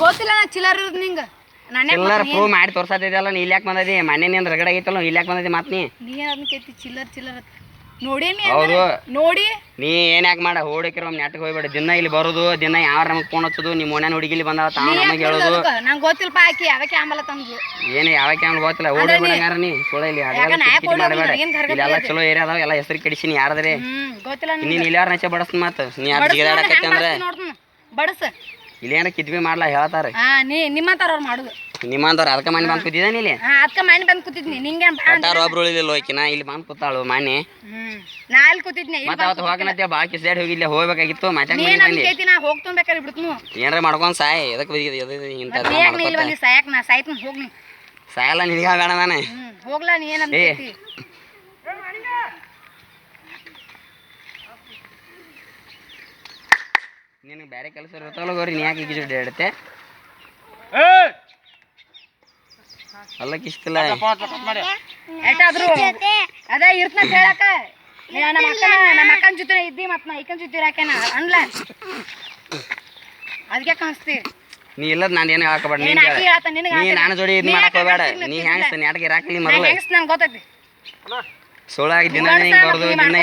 ಗೊತ್ತಿಲ್ಲ ಚಿಲ್ಲರ್ ಇರೋದು ನಿಂಗೆ ಚಿಲ್ಲರ್ ಪ್ರೂವ್ ಮಾಡಿ ತೋರ್ಸತ್ತಿದ್ದಲ್ಲ ನೀ ಇಲ್ಲಿ ಯಾಕೆ ಬಂದದಿ ಮನೆ ನಿಂದ ರಗಡ ಆಗೈತಲ್ಲ ಇಲ್ಲಿ ಯಾಕೆ ಬಂದದಿ ಮಾತ್ ನೀ ಅದನ್ನ ಕೇಳ್ತಿ ಚಿಲ್ಲರ್ ನೋಡೇನಿ ಹೌದು ನೋಡಿ ನೀ ಏನ್ ಯಾಕೆ ಮಾಡ ಹೋಡಿಕಿರೋ ನೆಟ್ಗೆ ಹೋಗ್ಬೇಡ ದಿನ ಇಲ್ಲಿ ಬರೋದು ದಿನ ಯಾವ ನಮಗೆ ಫೋನ್ ಹಚ್ಚೋದು ನಿಮ್ಮ ಮನೆ ಹುಡುಗಿ ಇಲ್ಲಿ ಬಂದಾವ ತಾವ ನಮಗೆ ಹೇಳೋದು ನಂಗೆ ಗೊತ್ತಿಲ್ಪ ಆಕಿ ಯಾವಕ್ಕೆ ಆಂಬಲ್ಲ ತಂದು ಏನು ಯಾವಕ್ಕೆ ಅವ್ನು ಗೊತ್ತಿಲ್ಲ ಓಡಿ ಬಿಡಂಗಾರ ನೀ ಸುಳ್ಳ ಇಲ್ಲಿ ಮಾಡಬೇಡ ಇಲ್ಲೆಲ್ಲ ಚಲೋ ಏರಿಯಾ ಅದಾವ ಎಲ್ಲ ಹೆಸರು ಕೆಡಿಸಿನಿ ಯಾರದ್ರೆ ಗೊತ್ತಿಲ್ಲ ನೀನು ಇಲ್ಲಿ ಯಾರು ನಚೆ ಬಡಸ್ ಮಾತು ನೀ ಯಾರು ಜಿಗಿದಾಡಕತ್ತಿ ಅಂದ್ರೆ ಬಡಸ ಇಲ್ಲೇನ ಕಿದ್ವಿ ಮಾಡ್ಲಾ ಹೇಳ್ತಾರೆ ನಿಮ್ಮಂತಾರ ಅವ್ರು ಮಾಡುದು ನಿಮ್ಮಂತವ್ರು ಅದಕ್ಕೆ ಮನೆ ಬಂದು ಕೂತಿದ್ದಾನೆ ಇಲ್ಲಿ ಅದಕ್ಕೆ ಮನೆ ಬಂದು ಕೂತಿದ್ನಿ ನಿಂಗೆ ಒಬ್ರು ಉಳಿದಿಲ್ಲ ಹೋಯ್ಕಿನ ಇಲ್ಲಿ ಬಂದು ಕೂತಾಳು ಮನೆ ನಾ ಅಲ್ಲಿ ಕೂತಿದ್ನಿ ಮತ್ತೆ ಅವತ್ತು ಹೋಗನತ್ತೆ ಬಾ ಕಿಸ್ದಾಡ್ ಹೋಗಿಲ್ಲ ಹೋಗ್ಬೇಕಾಗಿತ್ತು ಮತ್ತೆ ನಾ ಹೋಗ್ತು ಬೇಕಾದ್ರೆ ಬಿಡ್ತು ಏನಾರ ಮಾಡ್ಕೊಂಡು ಸಾಯ್ ಎದಕ್ಕೆ ಇಂಥ ಬಂದಿ ಸಾಯಕ್ ನಾ ಸಾಯ್ತು ಹೋಗ್ನಿ ಸಾಯಲ್ಲ ನಿನಗೆ ಬೇಡ ನಾನು ಹೋಗ್ಲಾ ನೀ ಏನಂತ ನಿನಗೆ ಬೇರೆ ಕೆಲಸ ಇರುತ್ತಲ್ಲ ಗೌರಿ ನೀ ಯಾಕೆ ಈಗ ಇಡುತ್ತೆ ಅಲ್ಲ ಕಿಸ್ತಿಲ್ಲ ಎಷ್ಟಾದ್ರು ಅದ ಇರ್ತನ ಹೇಳಕ ನಮ್ಮ ಅಕ್ಕನ ಜೊತೆ ಇದ್ದಿ ಮತ್ ನಾ ಈಕನ್ ಜೊತೆ ಇರಾಕೇನ ಅನ್ಲ ಅದಕ್ಕೆ ಕಾಣಿಸ್ತಿ ನೀ ಇಲ್ಲದ ನಾನು ಏನು ಹಾಕಬೇಡ ನೀ ನಾನು ಜೋಡಿ ಇದು ಮಾಡಕ್ ಹೋಗ್ಬೇಡ ನೀ ಹೆಂಗ್ಸ್ ನಾಟಕ ಇರಾಕಲಿ ಮೊದಲು ನಂಗೆ ಗೊತ್ತೈತಿ ಸೋಳಾಗಿ ದಿನ ಬರೋದು ದಿನ